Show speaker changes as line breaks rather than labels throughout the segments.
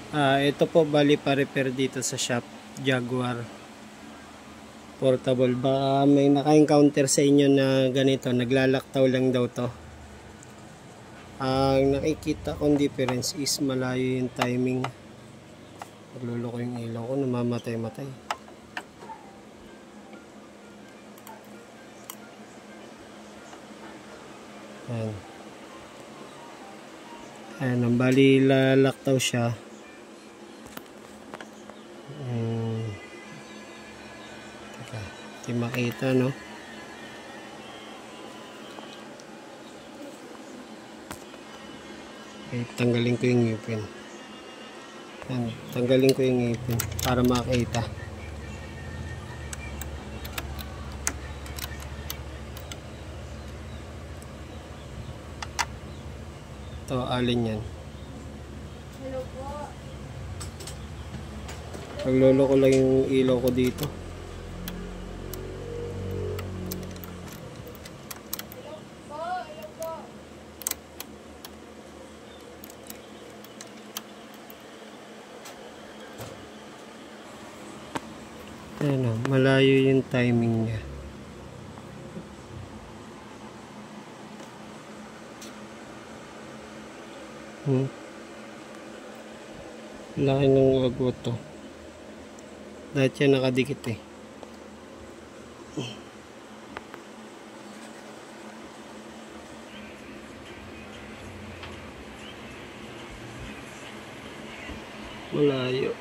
Ito po bali pa-repair dito sa shop Jaguar portable. Baka may naka-encounter sa inyo na ganito, naglalaktaw lang daw to. Ang nakikita kong difference is malayo yung timing. Nagluloko yung ilaw ko, namamatay-matay. Ayan. Ayan, ang bali lalaktaw siya. Teka, hindi makita, no? Okay, tanggalin ko yung ngipin. Ayan, tanggalin ko yung ngipin para makita. Ito, alin yan.
Hello po.
Paglolo ko lang yung ilaw ko dito.
Hello po.
Ayan o, malayo yung timing niya. Laki ng agwat to. Dahil yan nakadikit eh. Malayo.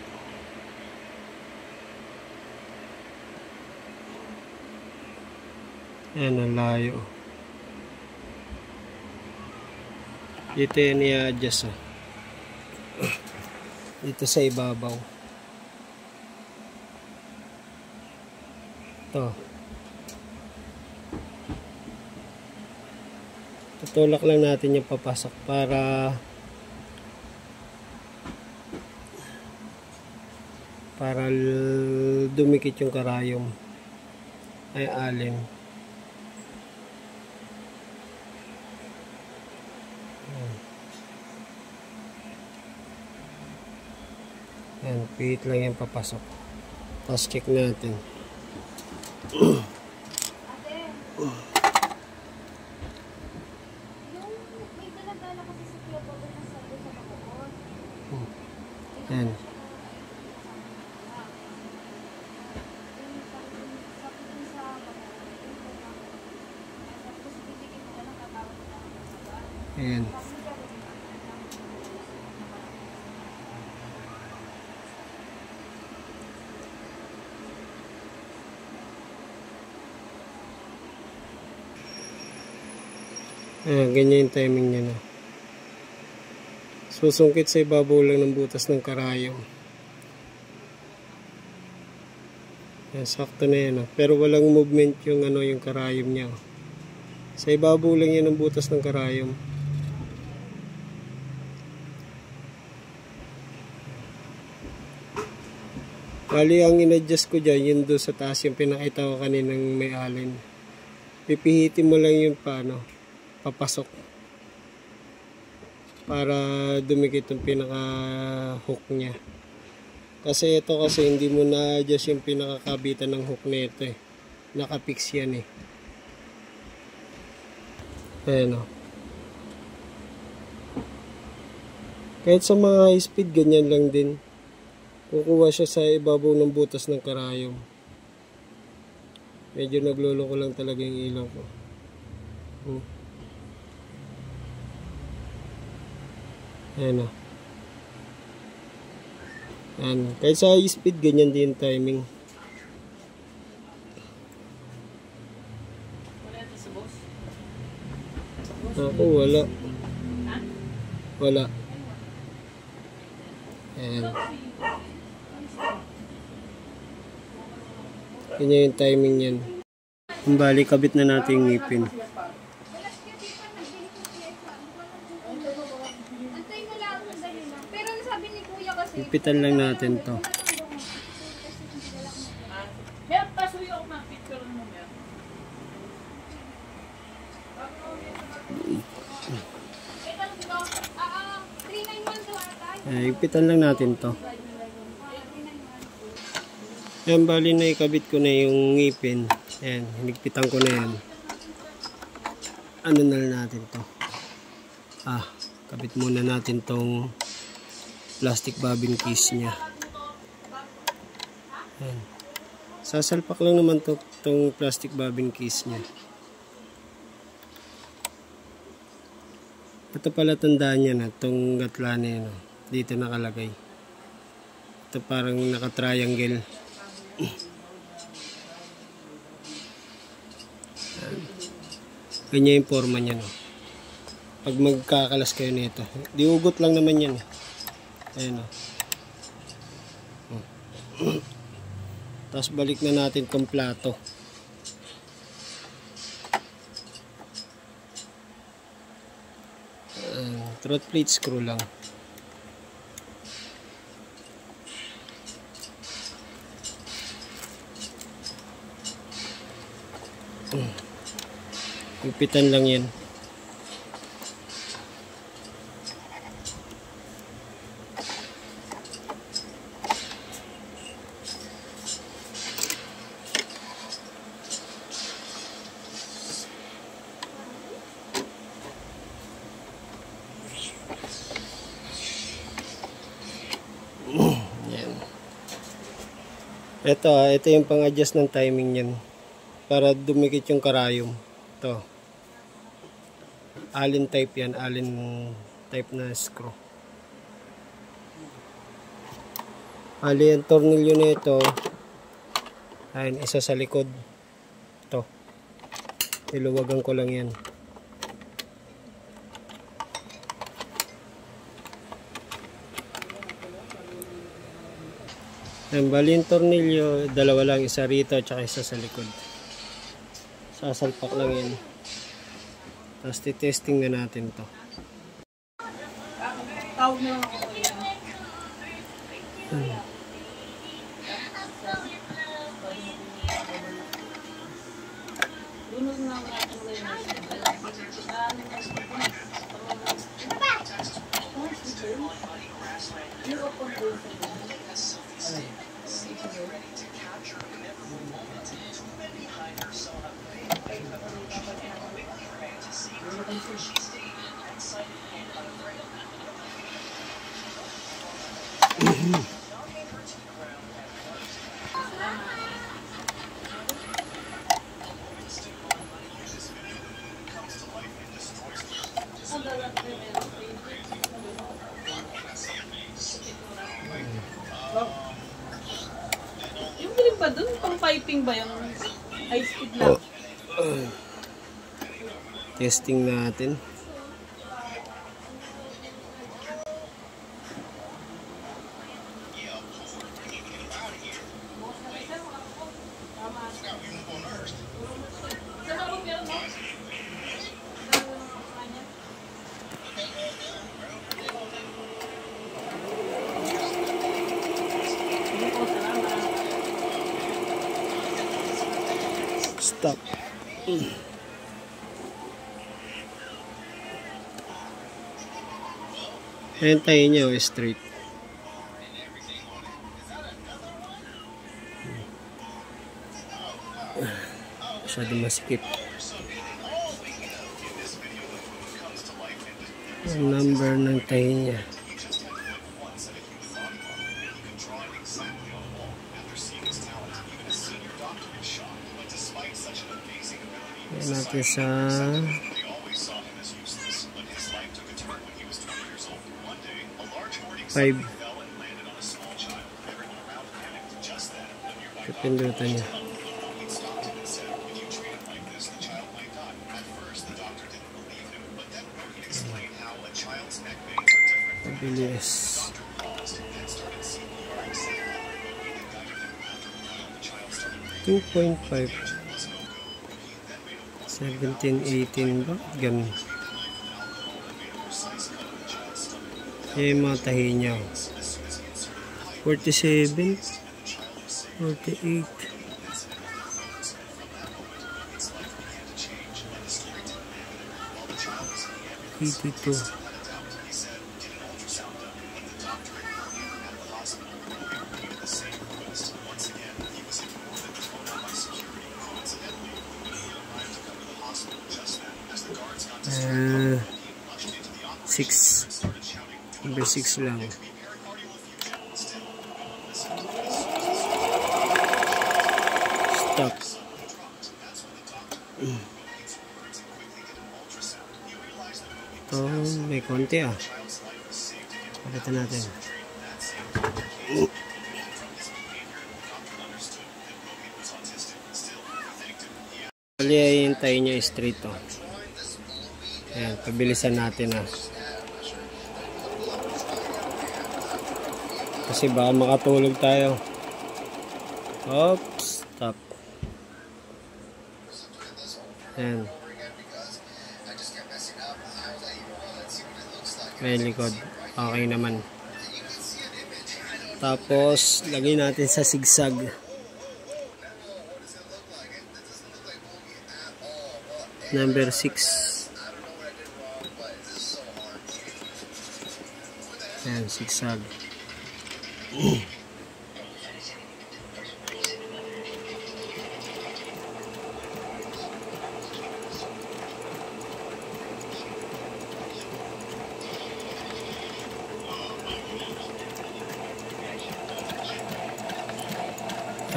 Ayan, ang layo. Dito yan i-adjust oh. Dito sa ibabaw. Ito. Tutulak lang natin yung papasok para dumikit yung karayom. Ay alin. Ayan, pihit lang yung papasok. Tapos check natin.
Ate, yung may dala-dala kasi sa Kuya Bobo na sabi sa Bacoor.
Ayan. Ayan. Ayan, ganyan yung timing niya na. Susungkit sa ibabaw lang ng butas ng karayom. Ayan, sakto na yan. Pero walang movement yung, yung karayom niya. Sa ibabaw lang yan ng butas ng karayom. Bali, ang in-adjust ko dyan, yun doon sa taas, yung pinakita ko kaninang may alin. Pipihitin mo lang yun paano, papasok. Para dumikit yung pinaka-hook niya. Kasi ito kasi hindi mo na-adjust yung pinakakabitan ng hook na ito eh. Nakapix yan eh. Ayan o. Kahit sa mga high speed, ganyan lang din. Kukuha siya sa ibabaw ng butas ng karayom. Medyo nagluloko lang talaga yung ilaw ko. Ayan o. Ayan. Kahit sa high speed, ganyan din timing. Ako, wala. Wala. Ayan. Ganyan yung timing yan. Bali, kabit na natin yung ngipin.
Pero sabi ni Kuya kasi,
Ipitan lang natin to.
Meron pasuyo ako picture mo meron.
Higpitan lang natin to. Yan, bali na ikabit ko na yung ngipin. Ayan, hinigpitan ko na yan. Ano na lang natin to. Kabit muna natin tong plastic bobbin case nya. Ayan. Sasalpak lang naman tong plastic bobbin case nya. Ito pala tandaan niya na, itong gatla na yan. Dito nakalagay. Ito parang naka-triangle. Ganyan yung forma niya. No? Pag magkakalas kayo nito. Diugot lang naman yan. Ayan o. Tapos balik na natin itong plato. Throat plate screw lang. Gupitan lang yan. Ito yung pang-adjust ng timing niyan para dumikit yung karayom. Ito. Allen type yan, Allen type na screw. Ali ang tornilyo nito. Ayun, isa sa likod. Ito. Iluwagan ko lang yan. Bali yung tornilyo, dalawa lang, isa rito at saka isa sa likod. Sasalpak lang yan. Tapos titesting na natin to.
Tawag na lang ako. Yung bilib ba dun? Pang piping ba yung high speed lang?
Testing natin. Stop. Ayan tayo niya, straight. Masyado masikip. Ang number ng tayo niya. Ayan natin sa 5. Kapindutan niya. Mabilis. 2.5. 17, 18 ba? Ganun. Yung mga tahi niya. 47. 48. 82. 6. Number 6 lang. Stop. May konti ah. Palitan natin. Bali ay hintayin niya straight to. Ayan, pabilisan natin ah. Kasi baka makatulog tayo. Oops, stop. Ayan. May likod. Okay naman. Tapos, lagay natin sa sigsag. Number 6. Ayan, sigsag.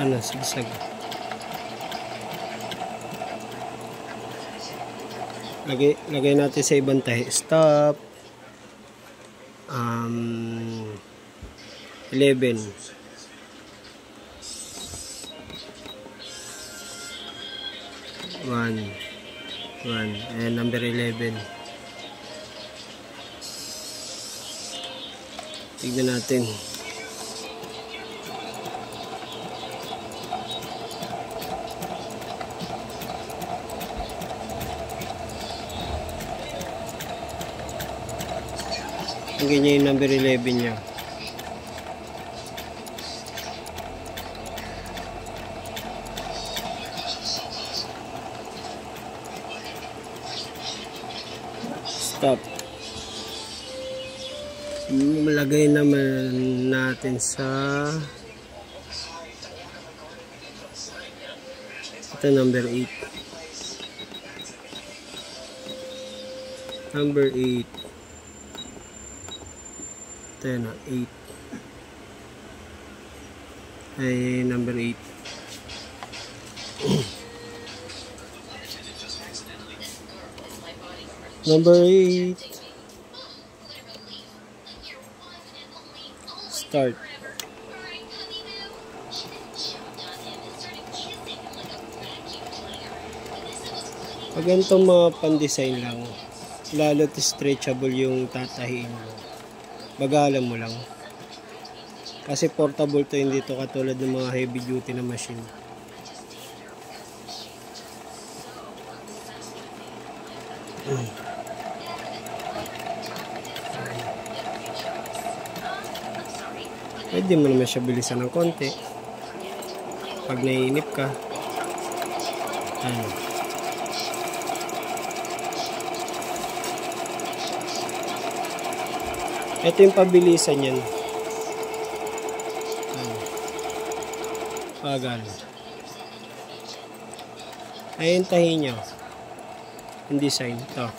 Ano, sigsag. Lagay natin sa ibang tahi. Stop. 11. 1. Ayan, number 11. Tignan natin. Ganyan yung number 11 niya. Stop. Malagay naman natin sa ito, number 8. Number 8. Ito na, 8. Ay, number 8. Number 8. Start. Pag ganitong mga pan-design lang, lalo't stretchable yung tatahiin mo. Bagalan mo lang. Kasi portable to, hindi to katulad ng mga heavy duty na machine. Pwede mo naman siya bilisan ng konti. Pag naiinip ka. Ano. Ito yung pabilisan yan. Pagal. Ayun, tahin nyo. Yung design. Ito.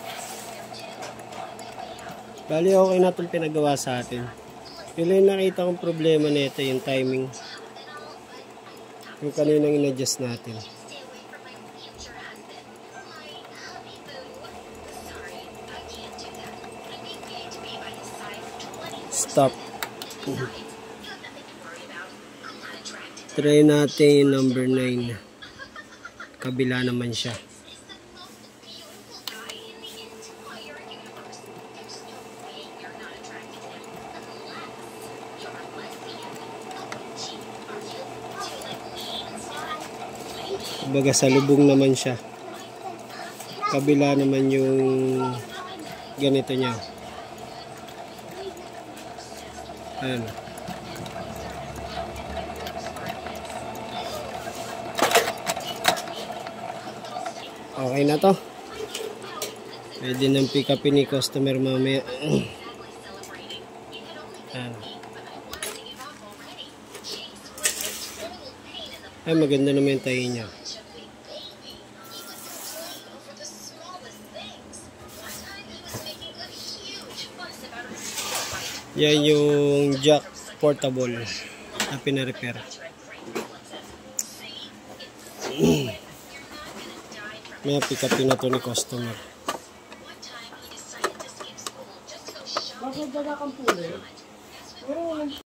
Bali, okay na itong pinagawa sa atin. Yung nakita kong problema nito, yung timing. Yung kaninang in-adjust natin. Stop. Try natin yung number 9. Kabila naman siya. Kumbaga salubong naman siya. Kabila naman yung ganito niya. Ayan. Okay na to. Pwede nang pick upin ni customer mamaya. Ayan. Ay, maganda naman yung tahi niya. Yan yung jack portable na pina-repair. May pick up na to ni customer.
Bakit dala kang pulo? Oo,